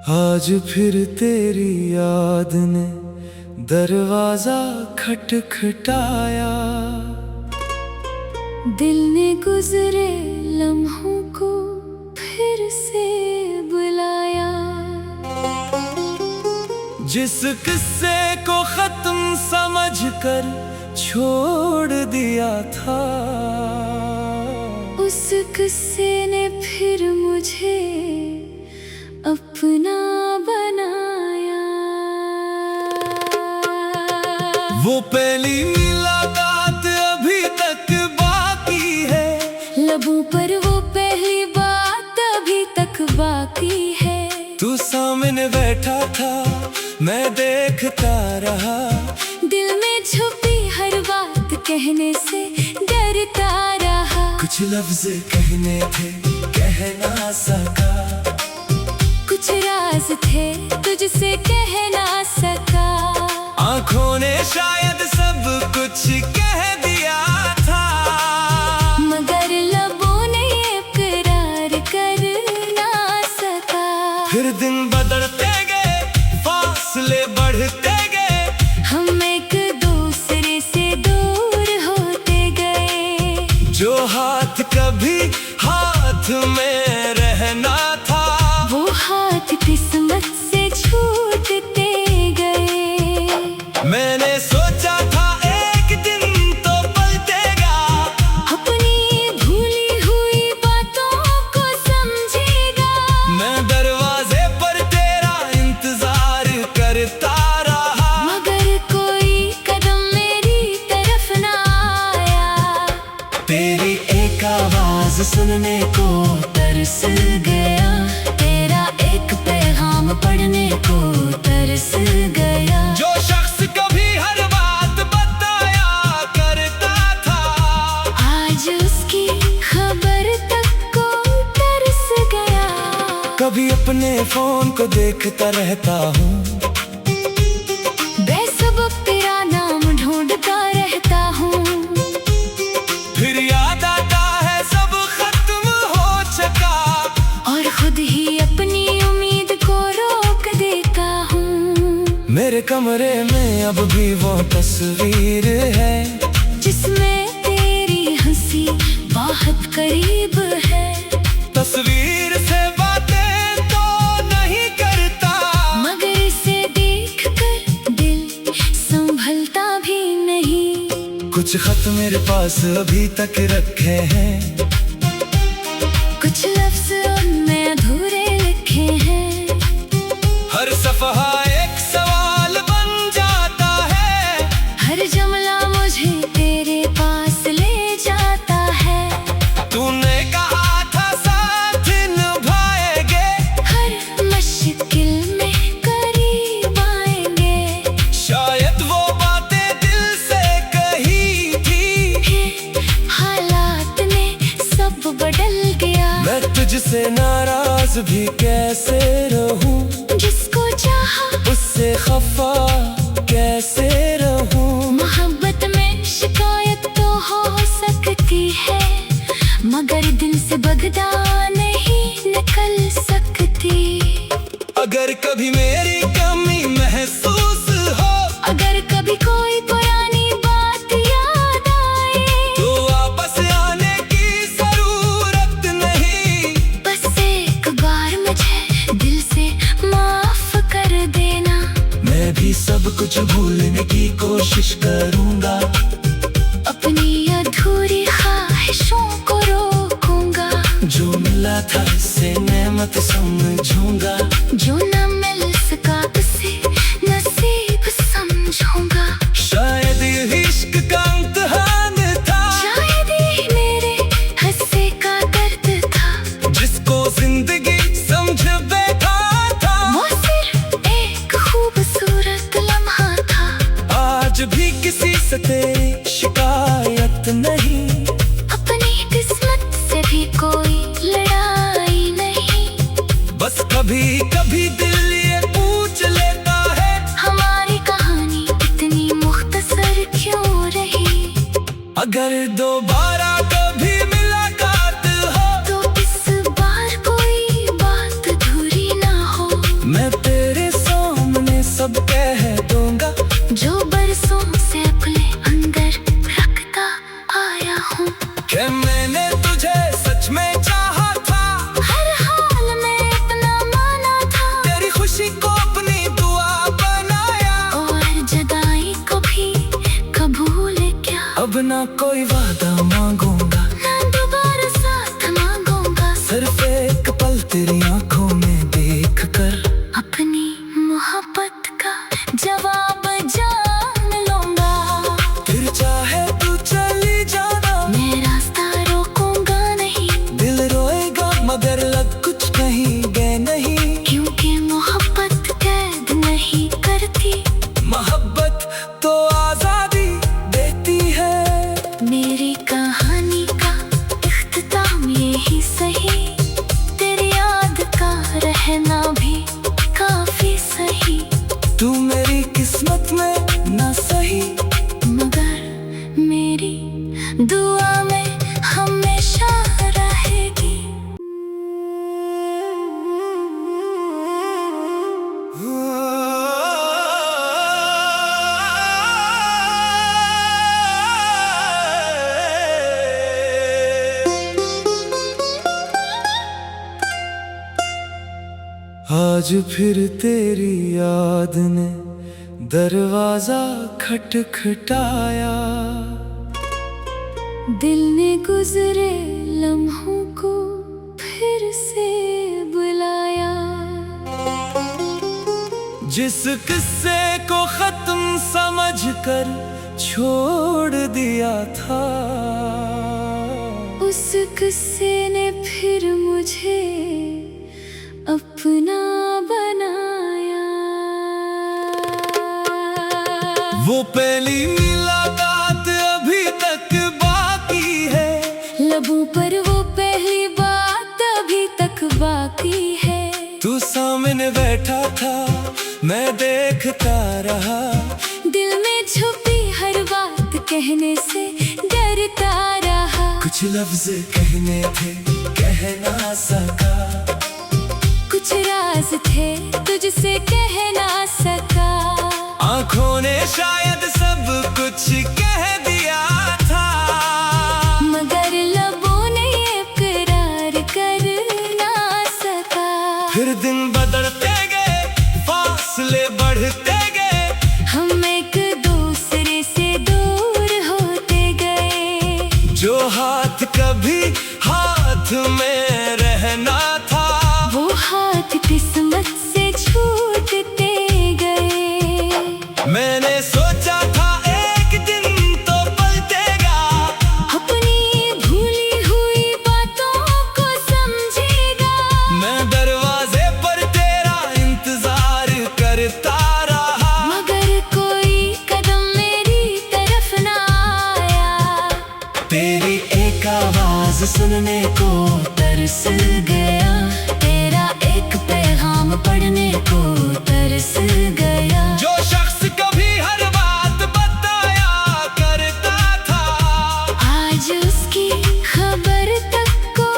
आज फिर तेरी याद ने दरवाजा खटखटाया। दिल ने गुजरे लम्हों को फिर से बुलाया। जिस किस्से को खत्म समझकर छोड़ दिया था, उस किस्से ने फिर मुझे अपना बनाया। वो पहली मुलाकात अभी तक बाकी है, लबों पर वो पहली बात अभी तक बाकी है। तू सामने बैठा था, मैं देखता रहा। दिल में छुपी हर बात कहने से डरता रहा। कुछ लफ्ज कहने थे, कह ना सका। कुछ राज थे, तुझसे कह ना सका। आँखों ने शायद सब कुछ कह दिया था, मगर लबों ने इकरार कर ना सका। फिर दिन बदलते गए, फासले बढ़ते गए, हम एक दूसरे से दूर होते गए। जो हाथ कभी हाथ में रहना था, वो हाथ किस्मत से छूटते गए। मैंने सोचा था एक दिन तो पलटेगा, अपनी भूली हुई बातों को समझेगा। मैं दरवाजे पर तेरा इंतजार करता रहा, मगर कोई कदम मेरी तरफ ना आया। तेरी एक आवाज सुनने को तरस गया, तेरा एक पैगाम पढ़ने को तरस गया। जो शख्स कभी हर बात बताया करता था, आज उसकी खबर तक को तरस गया। कभी अपने फोन को देखता रहता हूँ, बेसब्ब तेरा नाम ढूंढता रहता हूँ। फिर याद आता है सब खत्म हो चुका, और खुद ही अपनी उम्मीद को रोक देता हूँ। मेरे कमरे में अब भी वो तस्वीर है, जिसमें तेरी हंसी बहुत करीब है। तस्वीर से बातें तो नहीं करता, मगर इसे देखकर दिल संभलता भी नहीं। कुछ खत मेरे पास अभी तक रखे हैं, कुछ लफ्ज उनमें अधूरे लिखे हैं। हर सफहा एक सवाल बन जाता है, हर जुमला मुझे तेरे पास ले जाता है। तूने कहा था साथ निभाएंगे, हर मुश्किल में करीब आएंगे। शायद वो बातें दिल से कही थी, हालात ने सब बदल गया। मैं तुझसे नाराज भी कैसे रहूं, जिसको चाहा उससे खफा कैसे रहूं। मोहब्बत में शिकायत तो हो सकती है, मगर दिल से बगदा नहीं निकल सकती। अगर कभी मेरी कमी महसूस हो, अगर कभी कोई पुरानी बात याद आए, तो वापस आने की जरूरत नहीं। बस एक बार मुझे दिल से माफ कर देना। मैं भी सब कुछ भूलने की कोशिश करूंगा, अपनी अधूरी ख्वाहिशों को रोकूंगा। जो मिला था इसे नेमत समझूंगा, जो न मिल सका उसे नसीब समझूंगा। शायद ये इश्क का इम्तिहान था, शायद ये मेरे हंसे का दर्द था। जिसको जिंदगी समझ बैठा था, वो सिर्फ एक खूबसूरत लम्हा था। आज भी किसी से तेरी शिकायत नहीं, अपनी किस्मत से भी कोई लड़ाई नहीं। बस कभी कभी दिल ये पूछ लेता है, हमारी कहानी इतनी मुख्तसर क्यों रही। अगर दोबारा कभी मुलाकात हो, तो इस बार कोई बात अधूरी ना हो। मैं ना कोई वादा मांगूंगा, ना दोबारा साथ मांगूंगा। सिर्फ एक पल तेरी आंखों में देख कर अपनी मोहब्बत का जवाब जान लूंगा। फिर चाहे तू चली जाना, मैं रास्ता रोकूंगा नहीं। दिल रोएगा मगर लग कुछ कहेंगे नहीं, क्योंकि मोहब्बत कैद नहीं करती। मोहब्बत तो आजादी देती है। मेरी कहानी का इख्तिताम यही सही, तेरी याद का रहना भी काफी सही। तू मेरी किस्मत में ना सही, मगर मेरी दुआ में हमेशा रहेगी। आज फिर तेरी याद ने दरवाजा खटखटाया। दिल ने गुजरे लम्हों को फिर से बुलाया। जिस किस्से को खत्म समझकर छोड़ दिया था, उस किस्से ने फिर मुझे अपना बनाया। वो पहली मुलाकात अभी तक बाकी है, लबों पर वो पहली बात अभी तक बाकी है। तू सामने बैठा था मैं देखता रहा, दिल में छुपी हर बात कहने से डरता रहा। कुछ लफ्ज कहने थे कह ना सका, कुछ राज थे तुझसे कह ना सका। आंखों ने शायद सब कुछ कह दिया था, मगर लबों ने इकरार कर ना सका। फिर दिन बदलते गए फासले बढ़ते गए, हम एक दूसरे से दूर होते गए। जो हाथ कभी हाथ में रहना था, वो हाथ किस्मत से छूटते गए। मैंने सोचा था एक दिन तो पलटेगा, अपनी भूली हुई बातों को समझेगा। मैं दरवाजे पर तेरा इंतजार करता रहा, मगर कोई कदम मेरी तरफ ना आया। तेरी एक आवाज सुनने को तरस गया, तेरा एक पैगाम पढ़ने को तरस गया। जो शख्स कभी हर बात बताया करता था, आज उसकी खबर तक को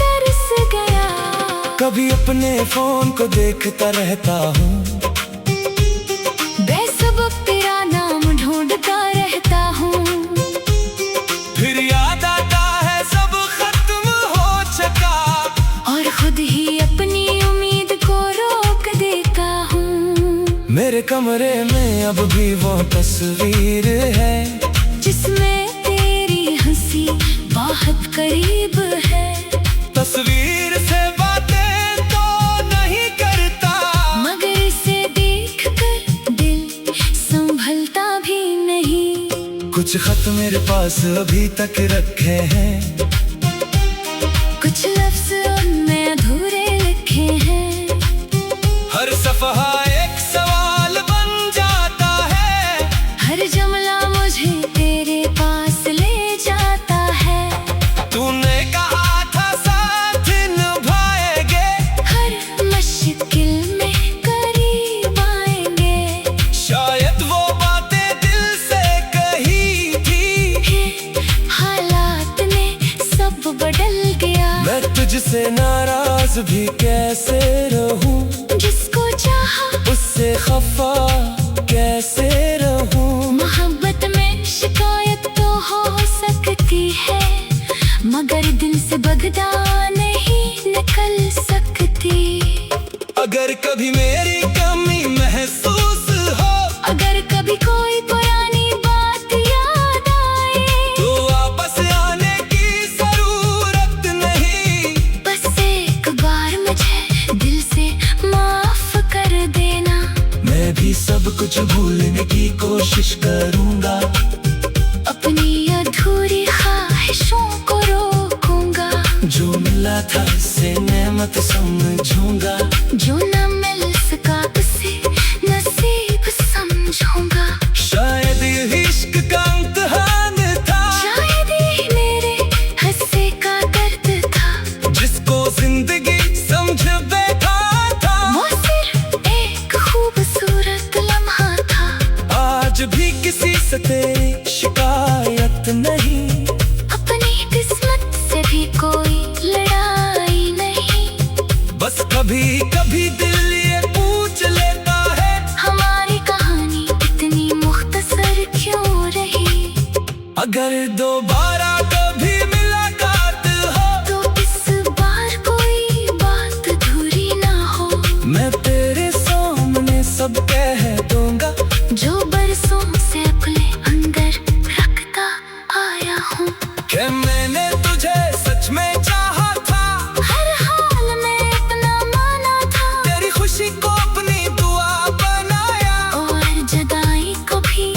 तरस गया। कभी अपने फोन को देखता रहता हूँ, बेसब्ब तेरा नाम ढूंढता रहता हूँ। फिर याद आता है सब खत्म हो चुका, और खुद ही अपनी उम्मीद को रोक देता हूँ। मेरे कमरे में अब भी वो तस्वीर है, जिसमें तेरी हंसी बहुत करीब है। तस्वीर से बातें तो नहीं करता, मगर इसे देखकर दिल संभलता भी नहीं। कुछ खत मेरे पास अभी तक रखे हैं, कुछ लफ्ज उनमें अधूरे लिखे हैं। हर सफहा एक सवाल बन जाता है, हर जुमला मुझे तेरे पास ले जाता है। तूने कहा था साथ निभाएंगे, हर मुश्किल में करीब आएंगे। शायद वो बातें दिल से कही थी, हालात ने सब बदल गया। मैं तुझसे नाराज भी कैसे रहूं, जिसको चाहा उससे खफा कैसे रहूं। मोहब्बत में शिकायत तो हो सकती है, मगर दिल से बगदा नहीं निकल सकती। अगर कभी मेरी कमी महसूस हो, अगर कभी कोई पुरानी बात याद आए, तो कुछ भूलने की कोशिश करूंगा, अपनी अधूरी ख्वाहिशों को रोकूंगा, जो मिला था उसे नेमत समझूंगा, जो न मिल सका उसे नसीब समझूंगा। शायद ये इश्क का इम्तिहान था, शायद ये मेरे हंसे का दर्द था, जिसको जिंदगी समझ बैठा था। वो सिर्फ एक खूबसूरत लम्हा था। आज भी किसी से तेरी शिकायत नहीं, अपनी किस्मत से भी कोई लड़ाई नहीं। बस कभी कभी दिल ये पूछ लेता है, हमारी कहानी इतनी मुख्तसर क्यों रही। अगर दोबारा कभी मुलाकात हो, तो इस बार कोई बात अधूरी ना हो। मैं तेरे सामने सब कह दूंगा, जो बरसों से अपने अंदर रखता आया हूँ। कि मैंने तुझे सच में चाहा था, हर हाल में अपना माना था, तेरी खुशी को अपनी दुआ बनाया। और जुदाई को भी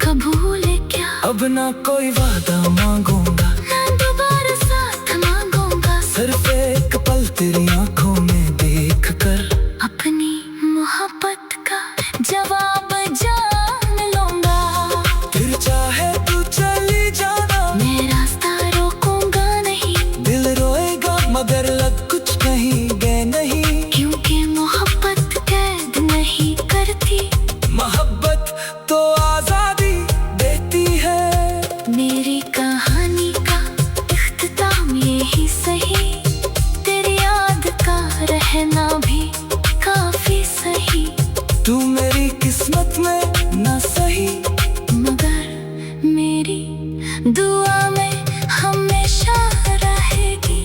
कबूल क्या। अब ना कोई वादा मांगूंगा, ना दोबारा साथ मांगूंगा, सिर्फ एक पल तेरी आंखों में देख कर अपनी मोहब्बत का जवाब जान लूंगा। फिर चाहे तू चली जाना, मैं रास्ता रोकूंगा नहीं, दिल रोएगा मगर लग कुछ कहेंगे नहीं। क्योंकि मोहब्बत कैद नहीं करती, मोहब्बत तो आजादी देती है। मेरी कहानी का इख्तिताम यही सही, तेरी याद का रहना भी काफी सही। तू मेरी किस्मत में ना सही, मगर मेरी दुआ में हमेशा रहेगी।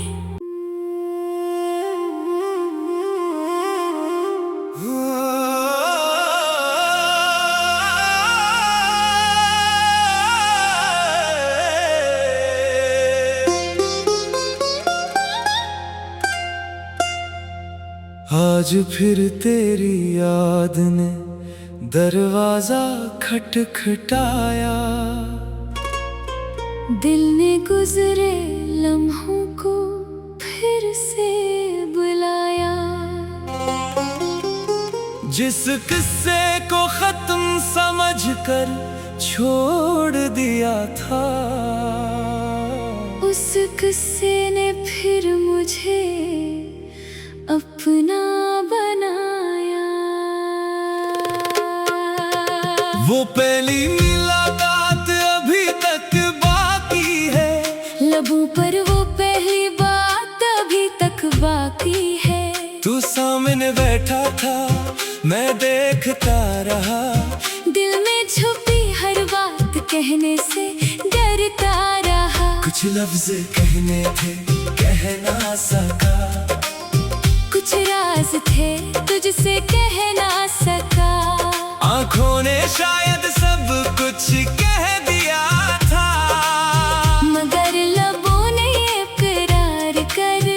आज फिर तेरी याद ने दरवाजा खटखटाया, दिल ने गुजरे लम्हों को फिर से बुलाया। जिस किस्से को खत्म समझकर छोड़ दिया था, उस किस्से ने फिर मुझे अपना बनाया। वो पहली मुलाकात अभी तक बाकी है, लबों पर वो पहली बात अभी तक बाकी है। तू सामने बैठा था, मैं देखता रहा, दिल में छुपी हर बात कहने से डरता रहा। कुछ लफ्ज कहने थे कह ना सका, कुछ राज थे तुझसे कह ना सका। आँखों ने शायद सब कुछ कह दिया था, मगर लबों ने इकरार कर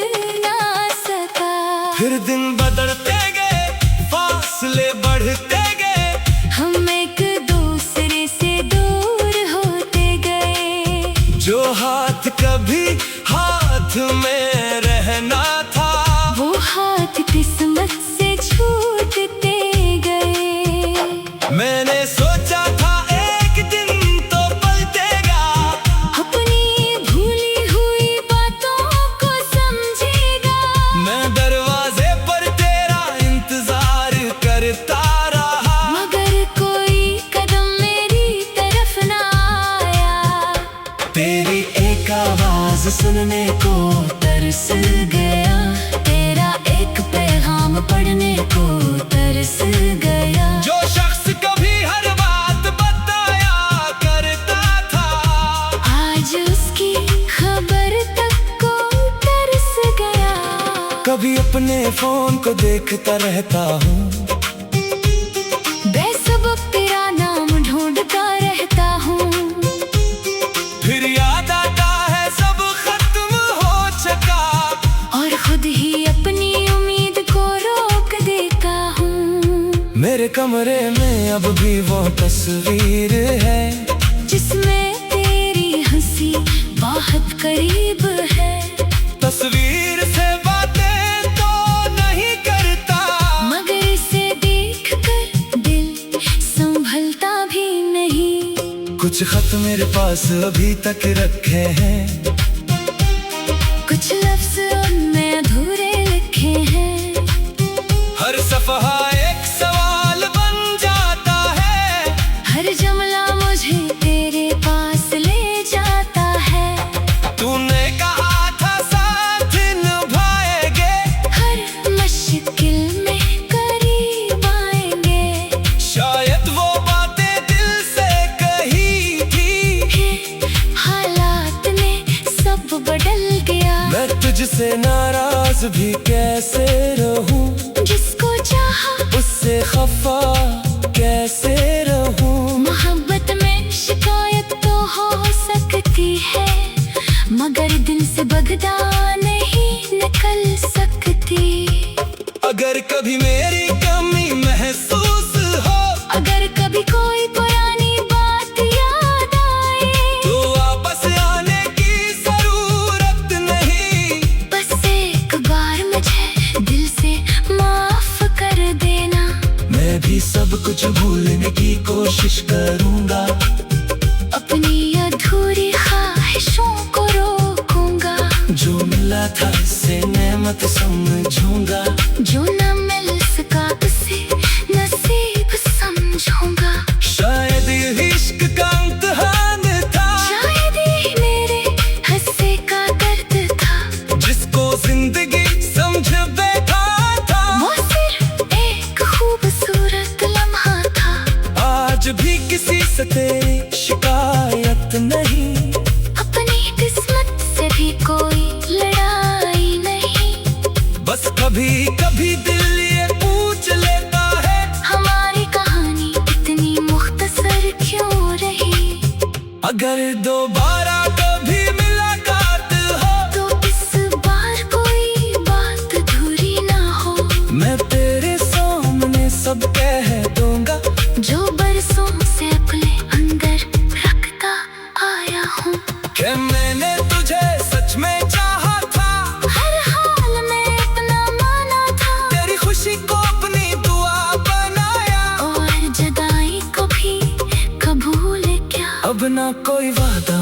ना सका। फिर दिन बदलते गए, फासले बढ़ते गए, हम एक दूसरे से दूर होते गए। जो हाथ कभी हाथ में रहना था, वो हाथ किस्मत से छूटते गए। मैंने सोचा था एक दिन तो पलटेगा, अपनी भूली हुई बातों को समझेगा। मैं दरवाजे पर तेरा इंतजार करता रहा, मगर कोई कदम मेरी तरफ ना आया। तेरी एक आवाज सुनने को तरस गया, तेरा एक पैगाम पढ़ने को तरस गया। जो शख्स कभी हर बात बताया करता था, आज उसकी खबर तक को तरस गया। कभी अपने फोन को देखता रहता हूँ, बेसब्ब तेरा नाम ढूंढता रहता हूँ। फिर याद आता है सब खत्म हो चुका, और खुद ही अपनी उम्मीद को रोक देता हूँ। मेरे कमरे में अब भी वो तस्वीर है जिसमें तेरी हंसी बहुत करीब है। तस्वीर से बातें तो नहीं करता, मगर इसे देख कर दिल संभलता भी नहीं। कुछ खत मेरे पास अभी तक रखे हैं, कुछ लफ्ज उनमें अधूरे लिखे हैं। हर सफहा एक सवाल बन जाता है, हर जुमला मुझे तेरे पास ले जाता है। तूने कहा था साथ निभाएंगे, हर मुश्किल में करीब आएंगे। शायद वो बातें दिल से कही थी, हालात ने सब बदल गया। मैं तुझसे नाराज भी कैसे रहूं, जिसको चाहा उससे खफा कैसे रहूं। मोहब्बत में शिकायत तो हो सकती है, मगर दिल से बगदा नहीं निकल सकती। अगर कभी मेरी कमी महसूस हो, अगर कभी कोई पुरानी बात याद आए, तो वापस आने की जरूरत नहीं। बस एक बार मुझे दिल से माफ कर देना। मैं भी सब कुछ भूलने की कोशिश करूंगा, अपनी अधूरी ख्वाहिशों को रोकूंगा। जो मिला था उसे नेमत समझूंगा, जो न मिल सका उसे नसीब समझूंगा। शायद ये इश्क का इम्तिहान था, शायद ही मेरे हंसे का दर्द था, जिसको जिंदगी समझ बैठा था। वो सिर्फ एक खूबसूरत लम्हा था। आज भी किसी से तेरी शिकायत नहीं, अपनी किस्मत से भी कोई लड़ाई नहीं। बस कभी कभी दिल ये पूछ लेता है, हमारी कहानी इतनी मुख्तसर क्यों रही। अगर दोबारा कभी मुलाकात हो, तो इस बार कोई बात अधूरी ना हो। मैं तेरे सामने सब कह दूंगा, जो बरसों से अपने अंदर रखता आया हूँ। कि मैंने तुझे सच में चाहा था, हर हाल में अपना माना था, तेरी खुशी को अपनी दुआ बनाया। और जुदाई को भी कबूल क्या। अब ना कोई वादा